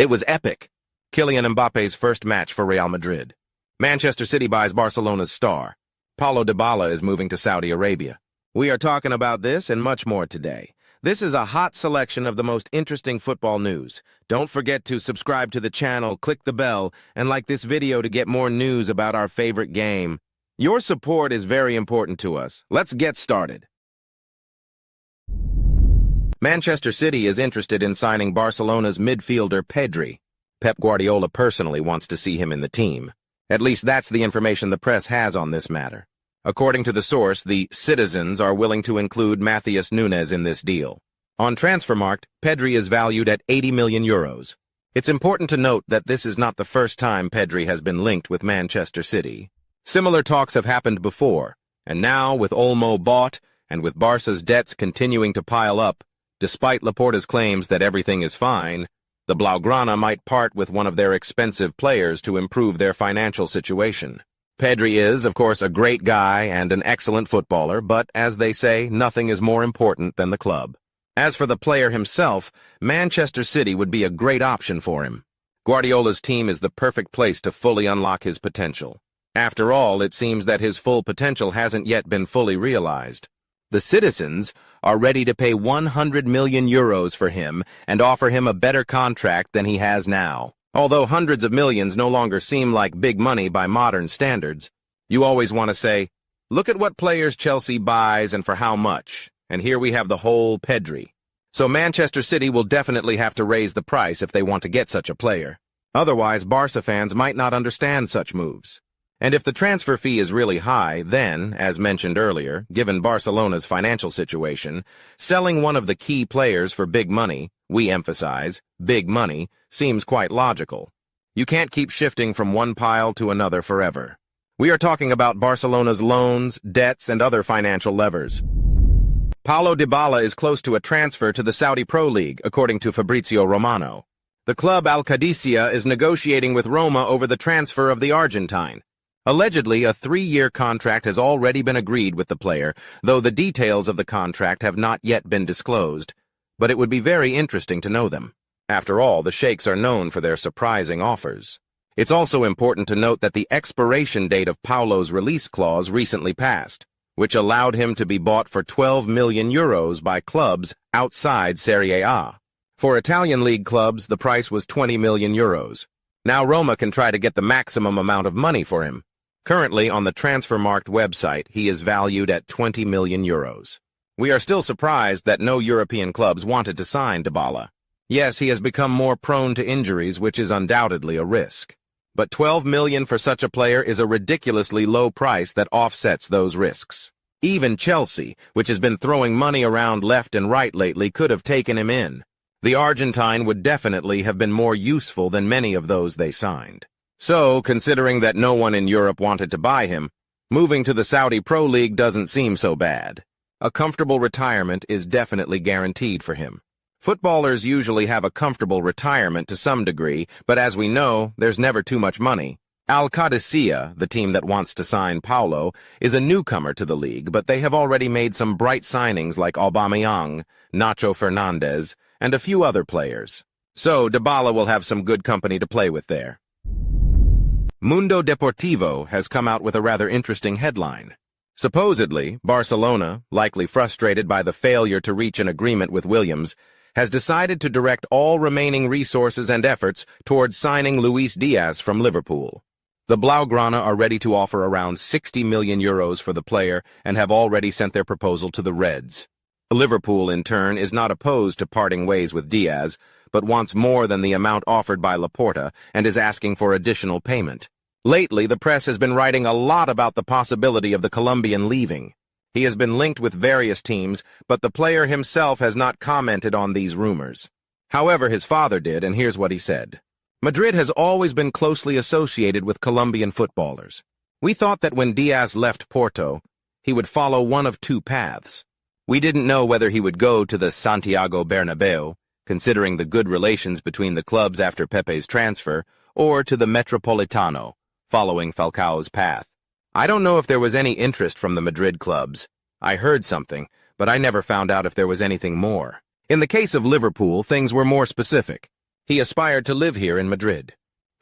It was epic. Kylian Mbappe's first match for Real Madrid. Manchester City buys Barcelona's star. Paulo Dybala is moving to Saudi Arabia. We are talking about this and much more today. This is a hot selection of the most interesting football news. Don't forget to subscribe to the channel, click the bell, and like this video to get more news about our favorite game. Your support is very important to us. Let's get started. Manchester City is interested in signing Barcelona's midfielder Pedri. Pep Guardiola personally wants to see him in the team. At least that's the information the press has on this matter. According to the source, the citizens are willing to include Matheus Nunes in this deal. On Transfermarkt, Pedri is valued at 80 million euros. It's important to note that this is not the first time Pedri has been linked with Manchester City. Similar talks have happened before, and now with Olmo bought and with Barca's debts continuing to pile up, despite Laporta's claims that everything is fine, the Blaugrana might part with one of their expensive players to improve their financial situation. Pedri is, of course, a great guy and an excellent footballer, but, as they say, nothing is more important than the club. As for the player himself, Manchester City would be a great option for him. Guardiola's team is the perfect place to fully unlock his potential. After all, it seems that his full potential hasn't yet been fully realized. The citizens are ready to pay 100 million euros for him and offer him a better contract than he has now. Although hundreds of millions no longer seem like big money by modern standards, you always want to say, look at what players Chelsea buys and for how much, and here we have the whole Pedri. So Manchester City will definitely have to raise the price if they want to get such a player. Otherwise, Barca fans might not understand such moves. And if the transfer fee is really high, then, as mentioned earlier, given Barcelona's financial situation, selling one of the key players for big money, we emphasize, big money, seems quite logical. You can't keep shifting from one pile to another forever. We are talking about Barcelona's loans, debts, and other financial levers. Paulo Dybala is close to a transfer to the Saudi Pro League, according to Fabrizio Romano. The club Al Qadisiyah is negotiating with Roma over the transfer of the Argentine. Allegedly, a 3-year contract has already been agreed with the player, though the details of the contract have not yet been disclosed. But it would be very interesting to know them. After all, the Sheikhs are known for their surprising offers. It's also important to note that the expiration date of Paulo's release clause recently passed, which allowed him to be bought for 12 million euros by clubs outside SerieA. For Italian league clubs, the price was 20 million euros. Now Roma can try to get the maximum amount of money for him. Currently, on the Transfermarkt website, he is valued at 20 million euros. We are still surprised that no European clubs wanted to sign Dybala. Yes, he has become more prone to injuries, which is undoubtedly a risk. But 12 million for such a player is a ridiculously low price that offsets those risks. Even Chelsea, which has been throwing money around left and right lately, could have taken him in. The Argentine would definitely have been more useful than many of those they signed. So, considering that no one in Europe wanted to buy him, moving to the Saudi Pro League doesn't seem so bad. A comfortable retirement is definitely guaranteed for him. Footballers usually have a comfortable retirement to some degree, but as we know, there's never too much money. Al Qadisiyah, the team that wants to sign Paulo, is a newcomer to the league, but they have already made some bright signings like Aubameyang, Nacho Fernandez, and a few other players. So, Dybala will have some good company to play with there. Mundo Deportivo has come out with a rather interesting headline. Supposedly, Barcelona, likely frustrated by the failure to reach an agreement with Williams, has decided to direct all remaining resources and efforts towards signing Luis Díaz from Liverpool. The Blaugrana are ready to offer around 60 million euros for the player and have already sent their proposal to the Reds. Liverpool, in turn, is not opposed to parting ways with Díaz, but wants more than the amount offered by Laporta and is asking for additional payment. Lately, the press has been writing a lot about the possibility of the Colombian leaving. He has been linked with various teams, but the player himself has not commented on these rumors. However, his father did, and here's what he said. Madrid has always been closely associated with Colombian footballers. We thought that when Díaz left Porto, he would follow one of two paths. We didn't know whether he would go to the Santiago Bernabeu, considering the good relations between the clubs after Pepe's transfer, or to the Metropolitano, following Falcao's path. I don't know if there was any interest from the Madrid clubs. I heard something, but I never found out if there was anything more. In the case of Liverpool, things were more specific. He aspired to live here in Madrid.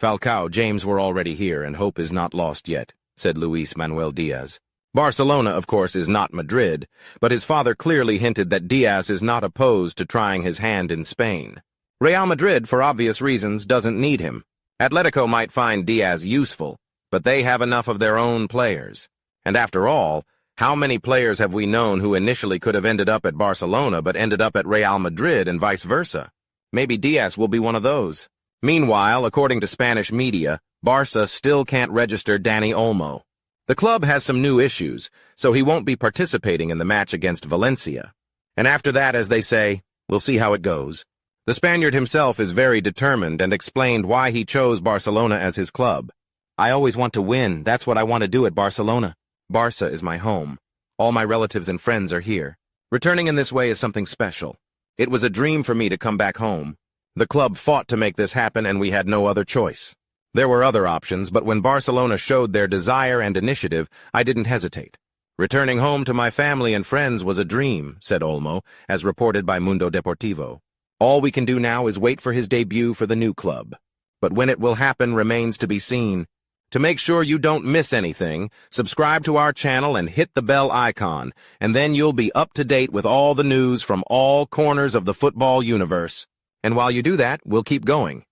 Falcao, James were already here, and hope is not lost yet, said Luis Díaz. Barcelona, of course, is not Madrid, but his father clearly hinted that Díaz is not opposed to trying his hand in Spain. Real Madrid, for obvious reasons, doesn't need him. Atletico might find Díaz useful, but they have enough of their own players. And after all, how many players have we known who initially could have ended up at Barcelona but ended up at Real Madrid and vice versa? Maybe Díaz will be one of those. Meanwhile, according to Spanish media, Barca still can't register Dani Olmo. The club has some new issues, so he won't be participating in the match against Valencia. And after that, as they say, we'll see how it goes. The Spaniard himself is very determined and explained why he chose Barcelona as his club. I always want to win. That's what I want to do at Barcelona. Barca is my home. All my relatives and friends are here. Returning in this way is something special. It was a dream for me to come back home. The club fought to make this happen, and we had no other choice. There were other options, but when Barcelona showed their desire and initiative, I didn't hesitate. Returning home to my family and friends was a dream, said Olmo, as reported by Mundo Deportivo. All we can do now is wait for his debut for the new club. But when it will happen remains to be seen. To make sure you don't miss anything, subscribe to our channel and hit the bell icon, and then you'll be up to date with all the news from all corners of the football universe. And while you do that, we'll keep going.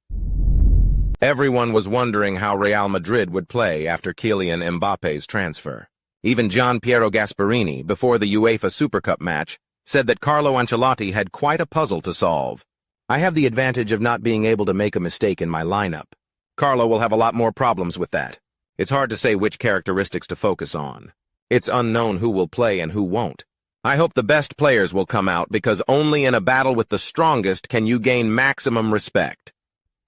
Everyone was wondering how Real Madrid would play after Kylian Mbappe's transfer. Even Gianpiero Gasperini, before the UEFA Super Cup match, said that Carlo Ancelotti had quite a puzzle to solve. I have the advantage of not being able to make a mistake in my lineup. Carlo will have a lot more problems with that. It's hard to say which characteristics to focus on. It's unknown who will play and who won't. I hope the best players will come out because only in a battle with the strongest can you gain maximum respect.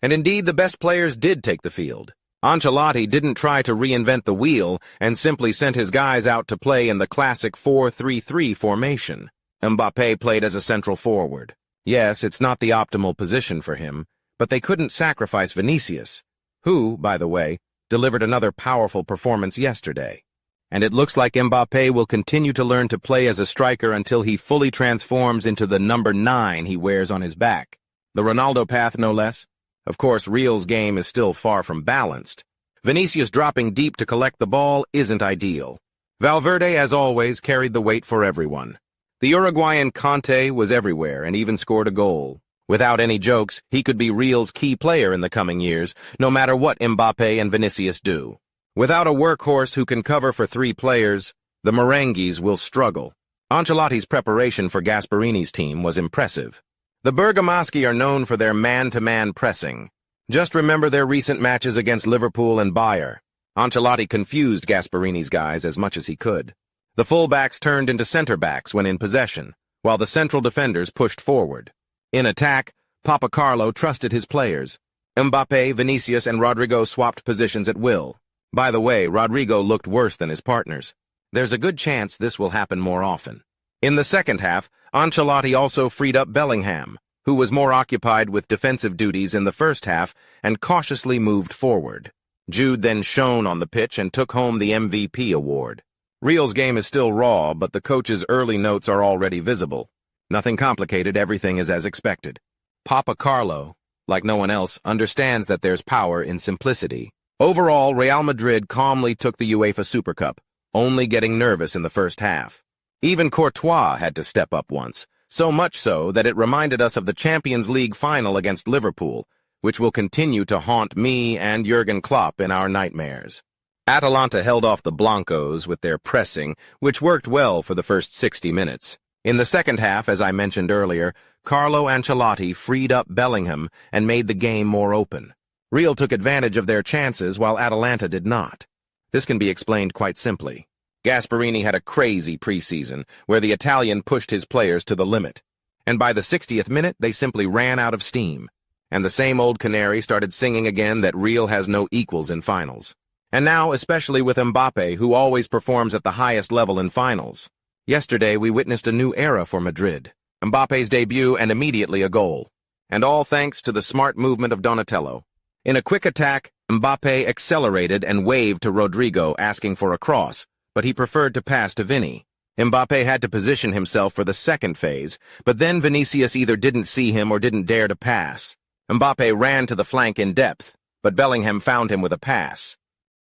And indeed, the best players did take the field. Ancelotti didn't try to reinvent the wheel and simply sent his guys out to play in the classic 4-3-3 formation. Mbappé played as a central forward. Yes, it's not the optimal position for him, but they couldn't sacrifice Vinícius, who, by the way, delivered another powerful performance yesterday. And it looks like Mbappé will continue to learn to play as a striker until he fully transforms into the number 9 he wears on his back. The Ronaldo path, no less. Of course, Real's game is still far from balanced. Vinícius dropping deep to collect the ball isn't ideal. Valverde, as always, carried the weight for everyone. The Uruguayan Conte was everywhere and even scored a goal. Without any jokes, he could be Real's key player in the coming years, no matter what Mbappé and Vinícius do. Without a workhorse who can cover for 3 players, the Merengues will struggle. Ancelotti's preparation for Gasperini's team was impressive. The Bergamaschi are known for their man-to-man pressing. Just remember their recent matches against Liverpool and Bayern. Ancelotti confused Gasperini's guys as much as he could. The fullbacks turned into center-backs when in possession, while the central defenders pushed forward. In attack, Papa Carlo trusted his players. Mbappé, Vinícius, and Rodrygo swapped positions at will. By the way, Rodrygo looked worse than his partners. There's a good chance this will happen more often. In the second half, Ancelotti also freed up Bellingham, who was more occupied with defensive duties in the first half and cautiously moved forward. Jude then shone on the pitch and took home the MVP award. Real's game is still raw, but the coach's early notes are already visible. Nothing complicated, everything is as expected. Papa Carlo, like no one else, understands that there's power in simplicity. Overall, Real Madrid calmly took the UEFA Super Cup, only getting nervous in the first half. Even Courtois had to step up once, so much so that it reminded us of the Champions League final against Liverpool, which will continue to haunt me and Jurgen Klopp in our nightmares. Atalanta held off the Blancos with their pressing, which worked well for the first 60 minutes. In the second half, as I mentioned earlier, Carlo Ancelotti freed up Bellingham and made the game more open. Real took advantage of their chances while Atalanta did not. This can be explained quite simply. Gasperini had a crazy preseason where the Italian pushed his players to the limit. And by the 60th minute, they simply ran out of steam. And the same old canary started singing again that Real has no equals in finals. And now, especially with Mbappé, who always performs at the highest level in finals. Yesterday, we witnessed a new era for Madrid. Mbappé's debut and immediately a goal. And all thanks to the smart movement of Donatello. In a quick attack, Mbappé accelerated and waved to Rodrygo asking for a cross, but he preferred to pass to Vini. Mbappé had to position himself for the second phase, but then Vinícius either didn't see him or didn't dare to pass. Mbappé ran to the flank in depth, but Bellingham found him with a pass.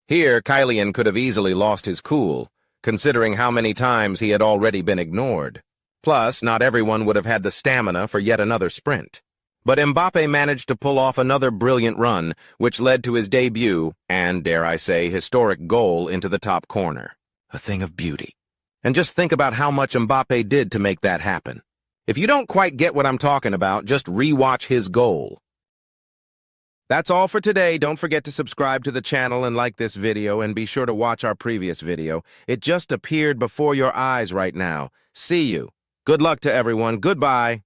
Here, Kylian could have easily lost his cool, considering how many times he had already been ignored. Plus, not everyone would have had the stamina for yet another sprint. But Mbappé managed to pull off another brilliant run, which led to his debut and, dare I say, historic goal into the top corner. A thing of beauty. And just think about how much Mbappé did to make that happen. If you don't quite get what I'm talking about, just re-watch his goal. That's all for today. Don't forget to subscribe to the channel and like this video, and be sure to watch our previous video. It just appeared before your eyes right now. See you. Good luck to everyone. Goodbye.